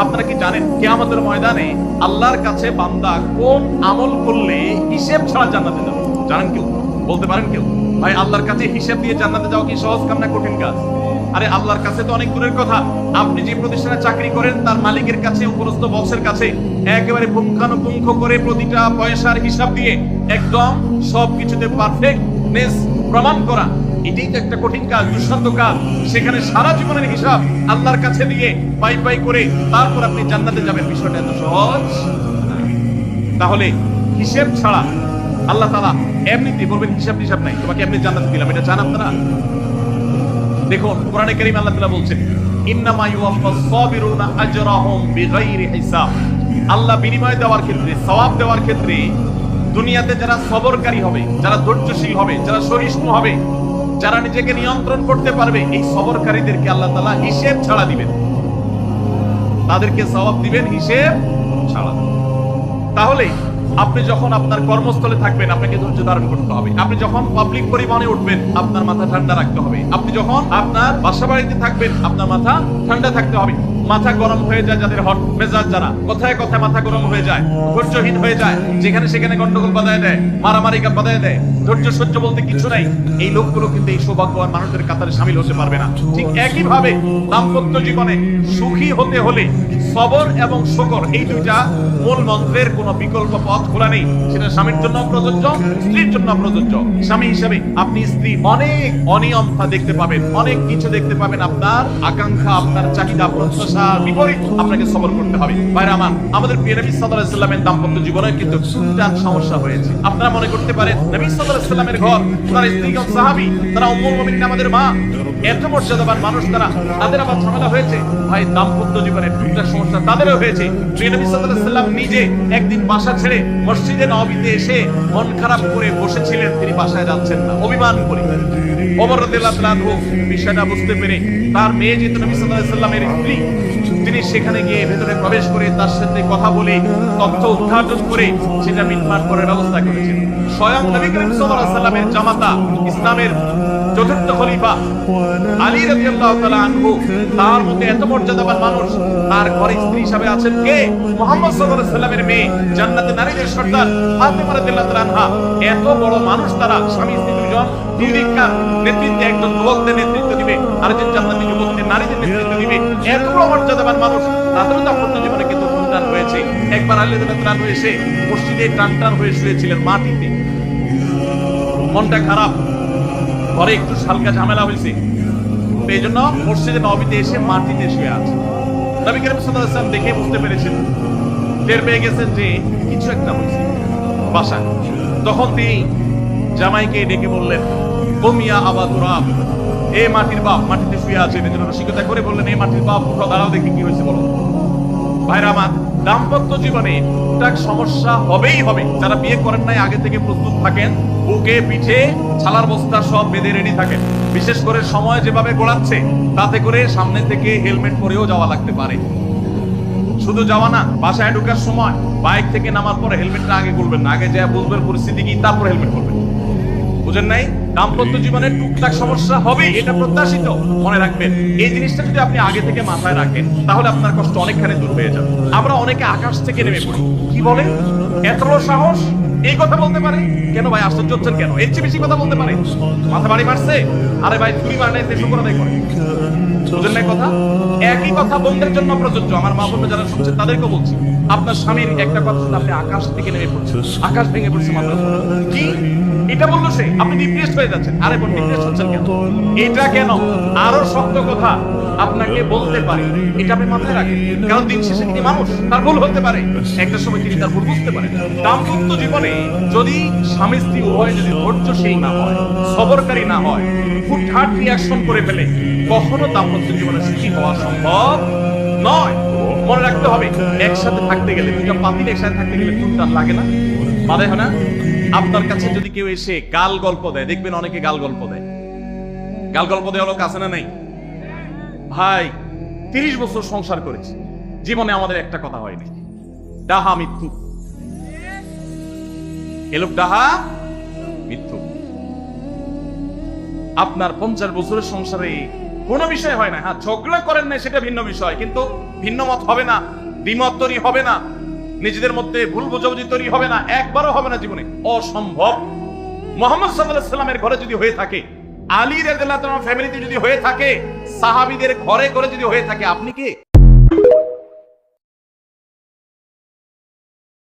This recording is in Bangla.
আপনারা কি জানেন কিয়ামতের ময়দানে আল্লাহর কাছে বান্দা কোন আমল করলে হিসেব ছাড়া জান্নাতে যাবে? জানেন কেউ? বলতে পারেন কেউ? ভাই, আল্লাহর কাছে হিসেব দিয়ে জান্নাতে যাওয়া কি সহজ কাম না কঠিন কাজ? আরে আল্লাহর কাছে তো অনেক দূরের কথা। আপনি যে প্রতিষ্ঠানে চাকরি করেন তার মালিকের কাছে, উপরস্থ বসের কাছে একেবারে পুঙ্খানুপুঙ্খ করে প্রতিটা পয়সার হিসাব দিয়ে একদম সবকিছুতে পারফেক্টনেস প্রমাণ করা, এটাই তো একটা কঠিন কাজ, দুঃসাধ্য কাজ। সেখানে সারা জীবনের হিসাব আল্লাহর কাছে দিয়ে পাই পাই করে তারপর আপনি জান্নাতে যাবেন, বিষয়টা এত সহজ না। তাহলে হিসেব ছাড়া আল্লাহ তাআলা এমনিতেই বলবেন হিসাব টিসাব নাই, তোমাকে এমনি জান্নাতে দিলাম, এটা চান আপনারা? দেখুন কোরআনে কারীমে আল্লাহ তাআলা বলছেন, ইন্নামা ইউওয়াফাস সাবিরুনা আজরাহুম বিগাইরি হিসাব। আল্লাহ বিনিময় দেওয়ার ক্ষেত্রে, সওয়াব দেওয়ার ক্ষেত্রে দুনিয়াতে যারা সবরকারী হবে, যারা ধৈর্যশীল হবে, যারা সহিষ্ণু হবে, যারা নিজেকে নিয়ন্ত্রণ করতে পারবে, এই সবরকারীদেরকে আল্লাহ তাআলা হিসেব ছাড়া দিবেন, তাদেরকে সওয়াব দিবেন হিসেব ছাড়া। তাহলে আপনি যখন আপনার কর্মস্থলে থাকবেন আপনাকে ধৈর্য ধারণ করতে হবে। আপনি যখন পাবলিক পরিবহনে উঠবেন আপনার মাথা ঠান্ডা রাখতে হবে। আপনি যখন আপনার বাসা বাড়িতে থাকবেন আপনার মাথা ঠান্ডা থাকতে হবে। মাথা গরম হয়ে যায় যাদের, হট মেজাজ যারা, কথায় কথায় মাথা গরম হয়ে যায়, ধৈর্যহীন হয়ে যায়, যেখানে সেখানে গন্ডগোল বাঁধায় দেয়, মারামারি বাঁধায় দেয়, ধৈর্য সহ্য বলতে কিছু নাই, এই লোকগুলো কিন্তু এই সৌভাগ্যবান মানুষদের কাতারে শামিল হতে পারবে না। ঠিক একই ভাবে দাম্পত্য জীবনে সুখী হতে হলে সবর এবং শুকর, এই দুইটা মূল মন্ত্রের কোনো বিকল্প পথ খোলা নেই। সেটা স্বামীর জন্য প্রযোজ্য, স্ত্রীর জন্য প্রযোজ্য। স্বামী হিসেবে আপনি স্ত্রী অনেক অনিয়মতা দেখতে পাবেন, অনেক কিছু দেখতে পাবেন, আপনার আকাঙ্ক্ষা, আপনার চাহিদা, প্রত্যাশার বিপরীত আপনাকে সবর করতে হবে। ভাইরা আমার, আমাদের প্রিয় নবী সাল্লাল্লাহু আলাইহি ওয়াসাল্লামের দাম্পত্য জীবনে কিন্তু টুকটাক সমস্যা হয়েছে। আপনারা মনে করতে পারেন নবী সাল্লাল্লাহু আলাইহি ওয়াসাল্লামের ঘর, তার স্ত্রীগণ সাহাবী, তারা উম্মুল মুমিনিন আমাদের মা, এত মর্যাদাবান মানুষ তারা, তাদের আবার ঝামেলা হয়েছে। ভাই, দাম্পত্য জীবনে টুকটাক সমস্যা তাদেরও হয়েছে। প্রিয় নবী সাল্লাল্লাহু আলাইহি ওয়াসাল্লাম নিজে একদিন বাসা ছেড়ে মসজিদে নববীতে এসে মন খারাপ করে বসেছিলেন, তিনি বাসায় যাচ্ছেন না, অভিমান করে। ওমর রাদিয়াল্লাহু তাআলা আনহু বিষয়টা বুঝতে পেরে তার মেয়ে যেহেতু নবী সাল্লাল্লাহু আলাইহি ওয়াসাল্লামের স্ত্রী, তিনি সেখানে গিয়ে ভেতরে প্রবেশ করে তার সাথে কথা বলে তথ্য উদ্ঘাটন করে সেটা মিটমাট করার ব্যবস্থা করেছেন। স্বয়ং নবী করিম সাল্লাল্লাহু আলাইহি ওয়াসাল্লামের জামাতা, ইসলামের চতুর্থ খলিফা আলী রাদিয়াল্লাহু তাআলা আনহু, তার মতো এত মর্যাদাবান মানুষ, তার ঘরে স্ত্রী হিসেবে আছেন কে? মুহাম্মদ সাল্লাল্লাহু আলাইহি ওয়াসাল্লামের মেয়ে, জান্নাতে নারীদের সর্দার ফাতেমা রাদিয়াল্লাহু তাআলা আনহা। এত বড় মানুষ তারা, স্বামী স্ত্রী দুইজন, দুই দিককার নেতৃত্বে, একজন যুবকদের নেতৃত্ব দিবে, আরেকজন জান্নাতি যুবকদের, নারীদের নেতৃত্ব দিবে। এত বড় মর্যাদাবান মানুষ, তাদেরও দাম্পত্য জীবনে কিন্তু টান হয়েছে। একবার আলী রাদিয়াল্লাহু তাআলা আনহু এসে মসজিদে টান হয়ে শুয়েছিলেন মাটিতে, মনটা খারাপ, ঘরে একটু হালকা ঝামেলা হয়েছে, এই জন্য মসজিদে নববীতে এসে মাটিতে শুয়ে আছে। নবী করিম সাল্লাল্লাহু আলাইহি ওয়াসাল্লাম দেখে বুঝতে পেরেছেন, টের পেয়ে গেছেন যে কিছু একটা হয়েছে বাসায়। তখন তিনি জামাইকে ডেকে বললেন, কুমিয়া আবা তুরাব, এ মাটির বাপ, মাটিতে শুয়ে আছে। এই জন্য রসিকতা করে বললেন, এই মাটির বাপ, উঠো, দাঁড়াও, দেখি কি হয়েছে বলো। ভাইরা আমার, দাম্পত্য জীবনে টুকটাক সমস্যা হবেই হবে। যারা বিয়ে করেন নাই আগে থেকে প্রস্তুত থাকেন, বুকে পিঠে ছালার বস্তা সব বেঁধে রেডি থাকেন। বিশেষ করে সময় যেভাবে গড়াচ্ছে তাতে করে সামনে থেকে হেলমেট পরেও যাওয়া লাগতে পারে। শুধু যাওয়া না, বাসায় ঢোকার সময় বাইক থেকে নামার পরে হেলমেটটা আগে খুলবেন না, আগে যা বুঝবেন পরিস্থিতি কি, তারপর হেলমেট করবেন। বুঝেন নাই? দাম্পত্য জীবনে টুকটাক সমস্যা হবে, এটা প্রত্যাশিত। মনে রাখবেন, এই জিনিসটা যদি আপনি আগে থেকে মাথায় রাখেন তাহলে আপনার কষ্ট অনেকখানি দূর হয়ে যাবে। আমরা অনেকে আকাশ থেকে নেমে পড়ি, কি বলে, এত বড় সাহস, এই কথা বলতে পারে কেন? ভাই আশ্চর্য হচ্ছেন কেন? এর চেয়ে বেশি কথা বলতে পারে, মাথা বাড়ি মারছে, আরে ভাই চুরি মার নাই, শুকর আদায় করে। বুঝেন নাই কথা? একই কথা বোনদের জন্য প্রযোজ্য। আমার মা বোন যারা শুনছেন তাদেরকেও বলছি, আপনার স্বামীর একটা কথা শুনে আপনি আকাশ থেকে নেমে পড়ছেন, আকাশ ভেঙে পড়ছে মাত্র, কি এটা বললো সে, আপনি ডিপ্রেসড হয়ে যাচ্ছেন। আরে বোন, ডিপ্রেসড হচ্ছেন কেন? এটা কেন? আরো শক্ত কথা আপনাকে বলতে পারে, এটা আপনি মাথায় রাখেন, কারণ দিন শেষে তিনি মানুষ, তার ভুল হতে পারে, একটা সময় তিনি তার ভুল বুঝতে পারেন। দাম্পত্য জীবনে যদি স্বামী স্ত্রী উভয় যদি ধৈর্যশীল না হয়, সবরকারী না হয়, হুটহাট রিঅ্যাকশন করে ফেলে, কখনো দাম্পত্য জীবনে সুখী হওয়া সম্ভব নয়। মনে রাখতে হবে, একসাথে থাকতে গেলে, দুইটা পাতিল একসাথে থাকতে গেলে টুনটান লাগে না, বাধে হয় না? আপনার কাছে যদি কেউ এসে গাল গল্প দেয়, দেখবেন অনেকে গাল গল্প দেয়, গাল গল্প দেওয়া লোক আছে না নাই? ভাই 30 বছর সংসার করেছি, জীবনে আমাদের একটা কথা হয়নি, ডাহা মিথ্যু, এ লোক ডাহা মিথ্যু। আপনার 50 বছরের সংসারে কোনো বিষয় হয় না। হ্যাঁ, ঝগড়া করেন না সেটা ভিন্ন বিষয়, কিন্তু ভিন্ন মত হবে না, দ্বিমত তৈরি হবে না, নিজেদের মধ্যে ভুল বোঝাবুঝি তৈরি হবে না, একবারও হবে না জীবনে, অসম্ভব। মুহাম্মদ সাল্লাল্লাহু আলাইহি সাল্লামের ঘরে যদি হয়ে থাকে, আলী রাদিয়াল্লাহু তাআলার ফ্যামিলিতে যদি হয়ে থাকে, সাহাবীদের ঘরে ঘরে যদি হয়ে থাকে, আপনি কে?